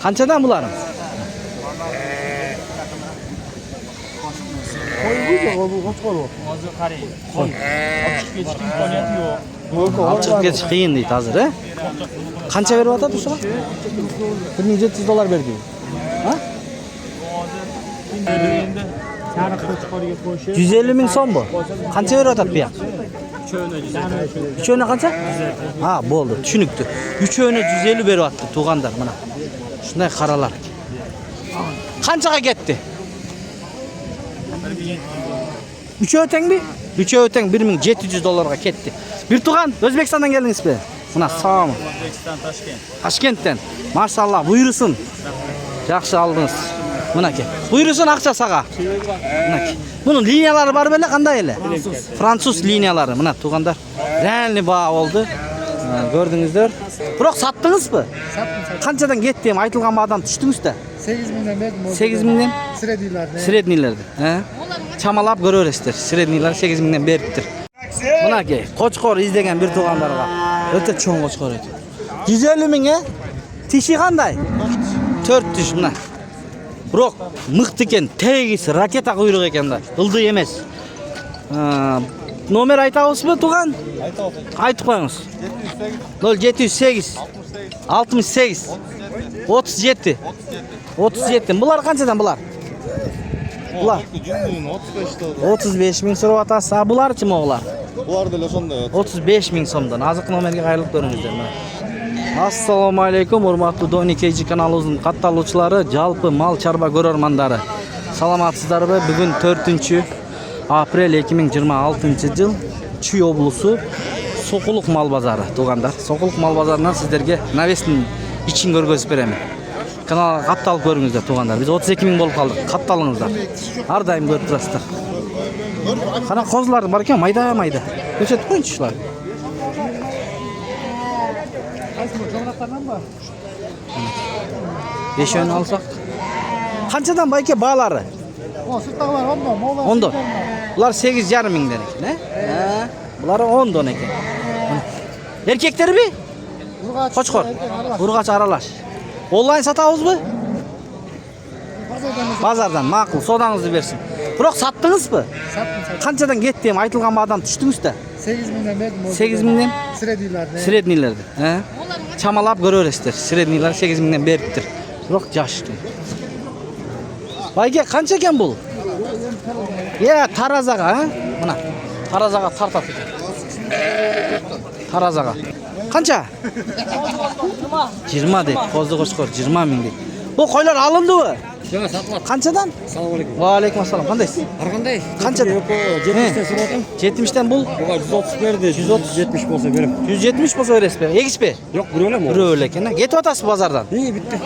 Qanchadan bularım? Çıkıp ketish qiyin deydi hozir, ha? Qancha berib atadi usiga? $1700 berdi. Ha? 150 ming so'm bu. Qancha berib atadi bu yoq? Üçöne qancha? Ha, bo'ldi, tushunibdi. Üçöne 150 berib atdi, tug'anlar mana. Shunday qaralar. Qanchaga ketdi? Üçöv tengmi? Üçöv teng $1700 ketdi. Bir tug'an, O'zbekistondan keldingizmi? Mana sağ mı? Toshkentdan. Maşallah, buyursun. Yaxshi aldınız. Bunaki. Buyursun akça sağa. Bunaki. Bunun liniyaları var böyle qanday ele? Fransız liniyaları. Mana tug'anlar. Renli bağ oldu. Gördünüzdür. Biroq sattınız mı? Sattım. Qanchadan ketdi ham aytilgan bağdan düşdünüz de. 8 mingdan berdim. 8 mingdan? Srediylarni. Sredniylardi. He. Chamalab ko'raverasizlar. Sredniylar 8 mingdan beribdir. Bunaki qo'chqor izlagan bir tug'anlarga o'ta cho'ng qo'chqor ekan. 150 ming he? Tishi qanday? 400 mana. Biroq mıqtı ekan, tegisi raketa quyruq ekanda. Ildı emas. Nomer aytabızmı tug'an? Aytib qo'yingiz. 0708 68 37 37. Bular qanchadan bular? Bular 35 ming so'rab atasiz. Ha, bularchi mo'g'lar? Bular da sonda 35 ming so'mdan. Hozir nomerga qayrilib ko'ringizlar mana. Assalomu alaykum, hurmatli Doni KG kanalimizning qatnashchilari, jalpi mal chorva ko'rarmandlari. Salomatsizlarmi? Bugun 4-aprel 2026-yil Chuy oblusi So'quluq mal bozori tug'anlar. So'quluq mal bozoridan sizlarga navesni için ko'rsatib beraman. Kanalga qatnashib ko'ringizlar tug'anlar. Biz 32 ming bo'lib qoldik. Qatnalingizlar. Har doim ko'rib turasizlar. Qana qo'zlar bor ekan, mayda-mayda. Ko'rsatib qo'yingizlar. Beşöğünü alsak. Qanchadan bayke bağları? O sırtlar 10'dan. 10'dan. Bunlar 8,5 mingdan ekan, he? Ha. Bunlar 10'dan ekan. Erkekleri mi? Qo'chqor. Urg'ach aralash. Online satabızmı? Bazardan ma'qul, sodangizni bersin. Biroq sattыңызmı? Sattım. Qanchadan ketdi ham aytilgan bağdan tushdingiz-da? 8 mingdan berdim. 8 mingdan? Srediylarni. Sredniylardi, he? Chamalab ko'raverasizlar. Sredniylar 8 mingdan beribdir. Biroq yosh ekan. Bayga qancha ekan bu? Ya, tarazaga, ha? Mana tarazaga tartadi ekan. Tarazaga. Qancha? 20 deydi. Qo'zi qo'shqor 20 ming deydi. Bu qo'ylar alindimi? Yo'q, sotiladi. Qanchadan? Assalomu alaykum. Va alaykum assalom. Qandaysiz? Har qanday? Qancha? Yo'q, 70 dan so'radim. 70 dan bu? Buga 130 berdi. 130 70 bo'lsa berim. 170 bo'lsa berasizmi? Egismi? Yo'q, birovlar Bir o'l ekan. Ketib o'tasiz bozordan. Bitta.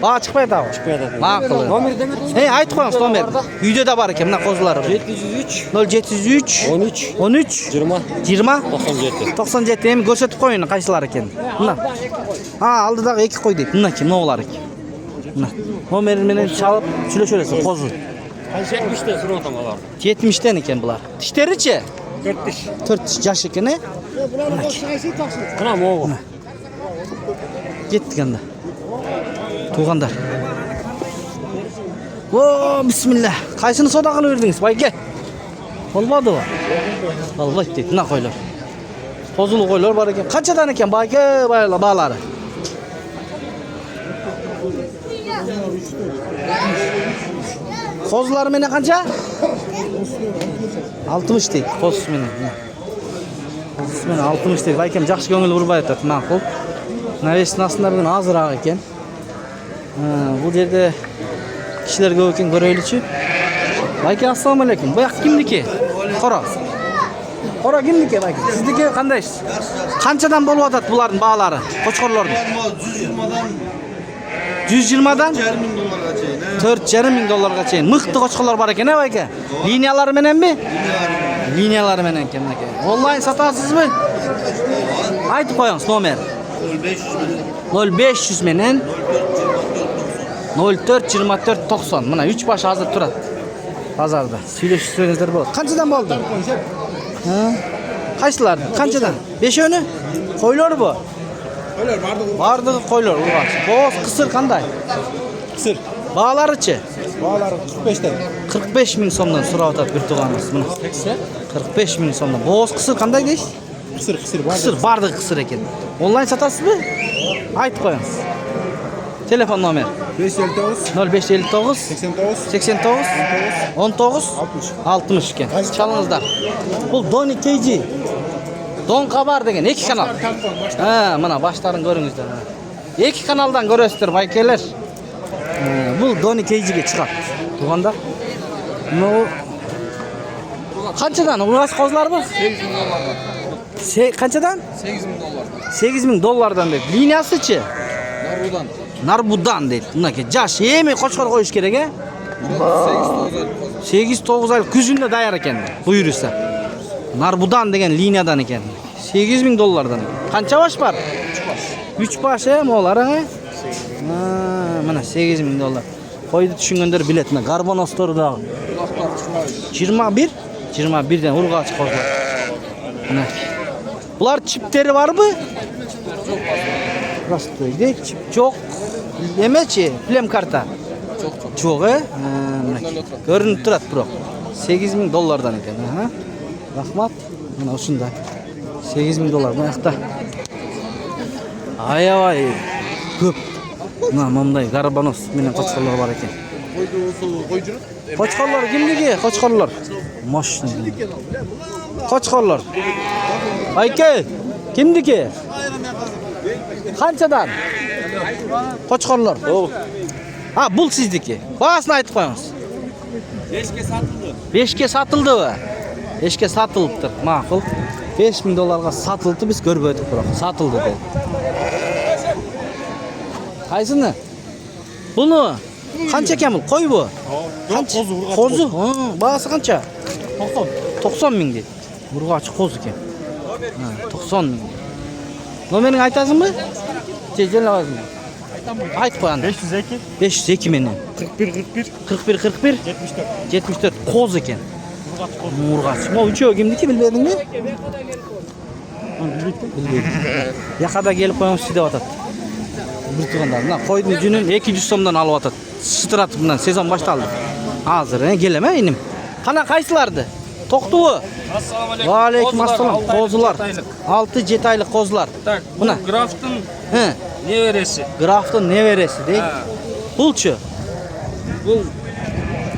Ba chiqmaydi abi. Chiqmaydi. Ma'qul. Nomer demedingiz? Aytib qo'ying nomer. Uyda da bor ekan, mana qo'zlar. 703 0703 13 13 20 20 97. 97 ham ko'rsatib qo'ying qaysilar ekan. Mana. Ha, oldidagi ikki qo'y deydi. Mana kim no'g'lar ekan. Mana. Nomerini meni chalib shulasherasiz qo'zi. 70 dan so'radim ular. 70 dan ekan bular. Tishterichi? 4 tish. 4 tish yosh ekan. Qana mo'g'u. Ketganda. Tug'anlar. Vo, bismillah. Qaysini savdo qilib berdingiz, bayga? Bo'lmadimi? Albatta, nima qo'ylar? Qo'zulu qo'ylar bor ekan. Qanchadan ekan bayga ba'lari? Qo'zlar meni qancha? 60 deydi. Qo'z meni. Qo'z meni 60 deydi. Baykam yaxshi ko'ngil urib aytadi, ma'qul. Navesni aslında bugün azroq ekan. Bu yerda kishilar ko'p ekan, ko'raylikchi. Bayka, assalomu alaykum. Bu yoq kimniki? Qora. Qora kimniki bayka? Sizniki qandaysiz? Qanchadan bo'lib atadi bularning ba'lari? Qo'chqorlarning. 120 dan $4,5 ming dollargacha. Mıqti qo'chqorlar bor ekan, bayka. Liniyalari menanmi? Liniyalari menen ekan, aka. Online satasizmi? Aytib qo'ying nomer. 0500 menen 04 24 90. Mana 3 bosh hozir turadi. Bozorda. Söylesizlar bo'ladi. Qanchadan bo'ldi? Ha? Qaysilar? Qanchadan? Besho'ni? Qo'ylar bu. Qo'ylar bardi Bardығы qo'ylar urg'och. Boz qisir qanday? qisir. Bağlarichi? Bog'lari 45 dan. 45 ming so'mdan so'rayotadi bir tug'animiz. Mana 45 ming so'mdan. Boz qisir qanday deysiz? Qisir, bardi. Qisir, bardıq qisir ekan. Onlayn sotasizmi? Aytib qo'yamiz. Telefon nomer 559 0559 89 89 19 60 ekan. Chalingizlar. Bu Doni KG. Don Xabar degan ikki kanal. Ha, mana boshlarini ko'ringizlar. Ikki kanaldan ko'rasizlar, baykalar. Bu Doni KG ga chiqadi. Tug'anda. Bu qanchadan? Urg'och qozlarmi? 8 ming dollardan. Qanchadan? 8 ming dollardan. 8 ming dollardan deb. Liniyasi-chi? Narbudan. Narbudan deydi. Bunaki jash yemay qo'chqor qo'yish kerak a. 8-9 oylik kuzunda tayyor ekan. Buyursa. Narbudan degan liniyadan ekan. 8 ming dollardan. Qancha bosh bor? 3 bosh a, mo'lari a. Mana 8 ming dollar. Qo'ydi tushunganlar biladi. Mana Garbonostorda 21 dan urg'och qozlar. Mana. Bular chipteri bormi? Prostoyda chip yo'q. Nemachi? Film karta. Yo'q a. Ko'rinib turadi biroq. 8 ming dollardan ekan. Ha. Rahmat. Mana shunda. 8 ming dollar bu yoqda. Ayavay. Ko'p. Mana bunday Garbanos bilan qochqorlar bor ekan. Qochqorlar kimligi? Qochqorlar. Mashina. Qochqorlar. Ayka, kimniki? Qanchadan? Qochqorlar. Ha, bu sizniki. Bahasini aytib qo'yamiz. 5 ga sotildi. 5 ga sotildi-mi? 5 ga sotilibdir. Ma'qul. 5 ming dollarga sotildi, biz ko'rib o'tdik biroq. Sotildi dedi. Qaysini? Buni qancha ekan bu? Qo'y bu. Qancha? Qo'zi. Ha, bahasi qancha? 90 ming dedi. Urg'och qo'zi ekan. Ha, 90 ming. Nomerini aytasizmi? Jejel lavozimi. Aytib qo'ying. 502 meni. 41 74 qo'z ekan. Urg'och. Mo uchoq kimniki bilmadingmi? Bilmaydi. Yaqada kelib qo'yamiz deyapti. Bir tug'andan. Mana qo'yning junin 200 so'mdan olyapti. Shitrat bilan sezon boshlandi. Hozir kelama inim. Qana qaysilardi? To'xtuvi. Assalomu alaykum. Va alaykum assalom. Qo'zilar. 6-7 oylik qo'zilar. Tak, Buna. bu Grafton He. neveresi. Grafton neveresi deydi. Pulchi. Bu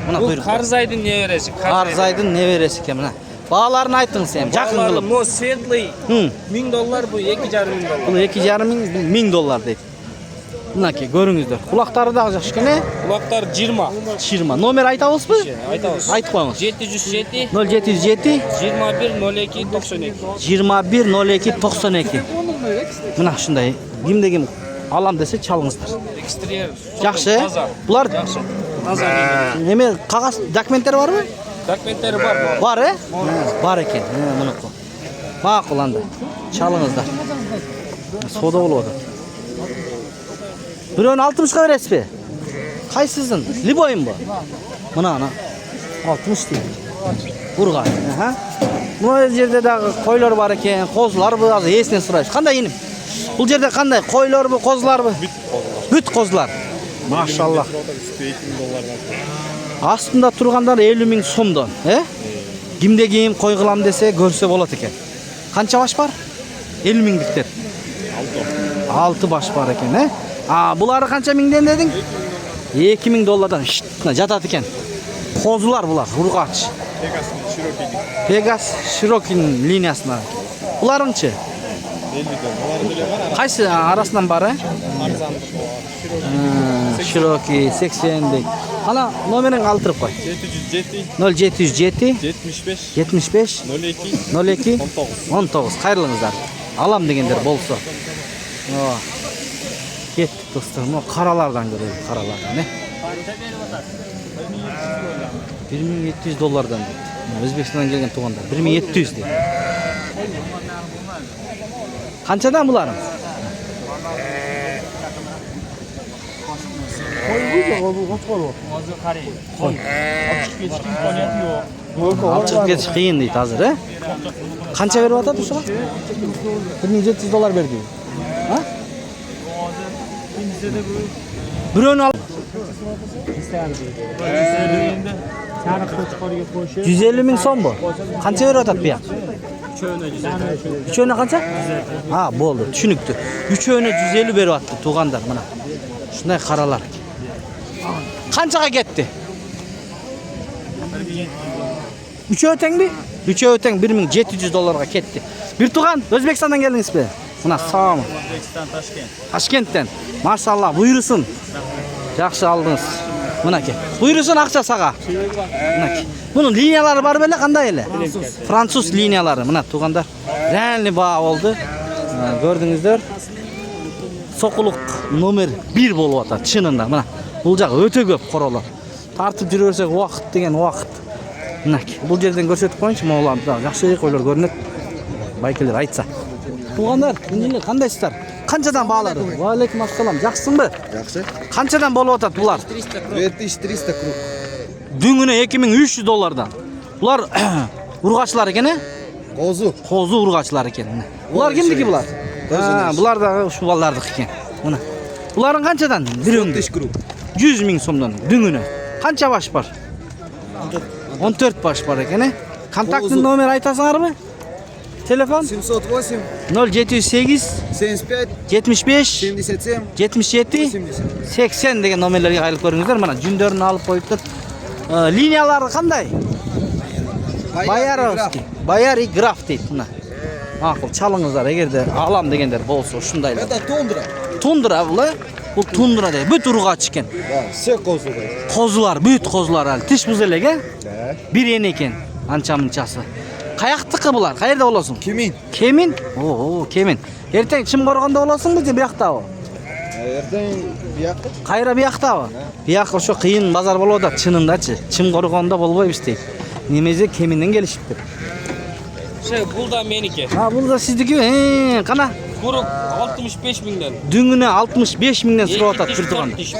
Mana bu buyurun. Qarzaydın neveresi. Qarzaydın neveresi ekan mana. Bağlarını aytdingiz ham, yaqin qilib. Mo Sedley. $1000 bu 2,5 ming dollar. Bu 2,5 ming, bu 1000 dollar deydi. Bunaki ko'ringizlar. Quloqlari da yaxshigina. Kulaklar 20. 20. Nomer aytabizmi? Aytamiz. Aytib qo'yamiz. 707 0707 21 02 92. 21 02 92. Mana shunday. Kimdagim alam desa chalingizlar. Eksteriyer. Yaxshi. Toza. Bular Yaxshi. Toza giyingan. nima qog'oz dokumentlari bormi? Dokumentlari bor. Bor, a? Bor ekan. Mana bu. Ma'qul anda. Chalingizlar. Soda bo'lyapti. Birovni 60 ga berasizmi? Qaysizin? Liboyim bu. Mana 60 deydi. Urg'och. Ha. Bu yerda da qo'ylar bor ekan, qo'zlar bu, hozir esini so'rash. Qanday inim? Bu yerda qanday qo'ylar bu, qo'zlar bu? Büt qo'zlar. Maşallah. Aslında turganlar 50 ming so'mdan, Kimde giyim qo'y qilam desa, ko'rsa bo'ladi ekan. Qancha bosh bor? 50 minglikdir. 6 bosh bor ekan, Buları qancha mingdan deding? 2 ming dollardan jatadi ekan. Qo'zilar bular, urg'och. Pegas Cherokee liniyasidan. Bularınchi? 50 dollar. Qaysi arasından bari? Cherokee 80 dek. Qana nomerini qoldirib qo'y. 707 0707 75 75 02 02 19. Xayrlingizlar. Alam degenler bolsa. Ketdik dostlar. Bu qaralardan ko'raylik, qaralardan, 1700 dollardan deydi. O'zbekistondan kelgan tug'anlar 1700 deydi. Qanchadan bularım? Alçıp ketish qiyin deydi hozir, Qancha beryapti o'sha? 1700 dollar berdi. Ha? Birini al. 150 ming so'm bu. Qancha beradi bu yoq? Üçöne qancha? Ha, bo'ldi, tushunibdi. Üçöne 150 beryapti, tug'andar mana. Shunday qaralar. Qanchaga ketdi? 3 o'tangmi? 3 o'tang 1700 dollarga ketdi. Bir tug'an, O'zbekistondan keldingizmi? Mana sağ mı? Toshkentdan. Maşallah, buyursun. Yaxshi aldınız. Bunaki. Buyursun akça sağa. Bunaki. Bunun linyaları var böyle qanday ele? Fransuz linyaları. Mana tug'andar. Renli bağ oldu. Gördünüzler. Soquluq nomer 1 bolup atat çınında. Mana bul jaq öte köp qorolar. Tartib жүрөсөк вакыт деген вакыт. Bunaki. Bul жерден көрсөтүп коюңчу, моуларды. Жакшы койлор көрүнөт. Байкелер айтса. Tug'andar, dinle qandaysыздар? Qanchadan bağladı? Va alaykum assalom. Yaxshisinmi? Yaxshi. Qanchadan bo'lib o'tadi bular? 2300 kruг. Düngüne 2300 dollardan. Bular urg'achlar ekan, a? Qo'zi urg'achlar ekan. Bular kimniki bular? Ha, bular da shu bolalarniki ekan. Mana. Bularning qanchadan? 400 kruг. 100 ming so'mdan düngüne. Qancha baş bor? 14 baş bor ekan, a? Kontaktni nomer aytasizlarmi? Telefon 708 0708 75 75 77 77 80. 80 degan nomerlarga qayrilib ko'ringizlar. Mana jundorini olib qo'yibdir. Liniyalari qanday? Bayarovskiy. Bayari graf deydi buni. Ma'qul, chalingizlar agarda alam deganlar bo'lsa, shundaylar. Это тундра. Tundra bular. Bu tundra deydi. Büt urg'ach ekan. Да, все козы. Qo'zilar, büt qo'zilar hali tish buzilagan. Bir yen ekan, ancha-munchasi. Qayoqdiki bular? Qayerda bo'lasin? Kemin. Kemin? Oo, Kemin. Ertang Chimqo'rg'onda bo'lasinmi, bu yoqda u? Erdan buyoqqa. Qayra bu yoqdami? Bu yoqqa o'sha qiyin bozor bo'ladi, chinindachi. Chimqo'rg'onda bo'lmaymiz deydi. Nimaga Kemindan kelishibdi? Bu da meniki. Ha, bu da sizniki. Qana? Quruq 65 mingdan. Düngüne 65 mingdan so'rayotadi bir tug'an. Biri 4 tish.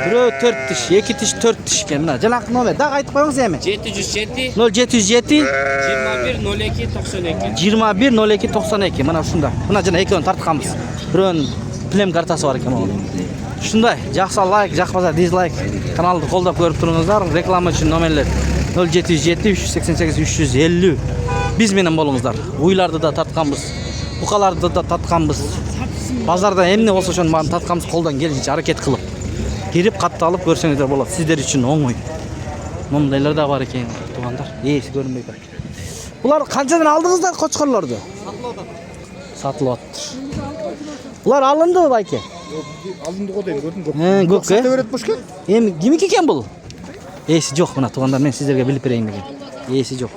Biri 4 tish, 2 tish, 4 tish ekan. Mana jalaq nomer. Da aytib qo'yingіз ham. 707 0707 21 02 92. 21 02 92. Mana shunda. Buna jana ekon tartqamiz. Biron film kartasi bor ekan mana. Shunday, yaxshi like, yoqmasa dislike. Kanalni qo'llab ko'rib turingizlar. Reklama uchun nomerlar 0707 388 350. Biz bilan bo'lingizlar. Uylarda da tartqamiz. Buqalarda da tatqanmiz. Bozorda emne bo'lsa shuni bani tatqanmiz, qo'ldan kelishicha harakat qilib. Kirib qattiq olib ko'rsangizlar bo'ladi. Sizlar uchun oңой. Mundaylar da bor ekan, tug'andar. Ko'rinmay qo'ydi. Bular qanchadan oldingizlar qo'chqorlarni? Satılyaptır. Bular alındı mı belki? Alındı o değil, gördün mü? He, gök. Sata öğretmişken? Kimi eken bu? Esi yok buna, tug'andar men sizlarga bilib bereyim degan. Esi yok.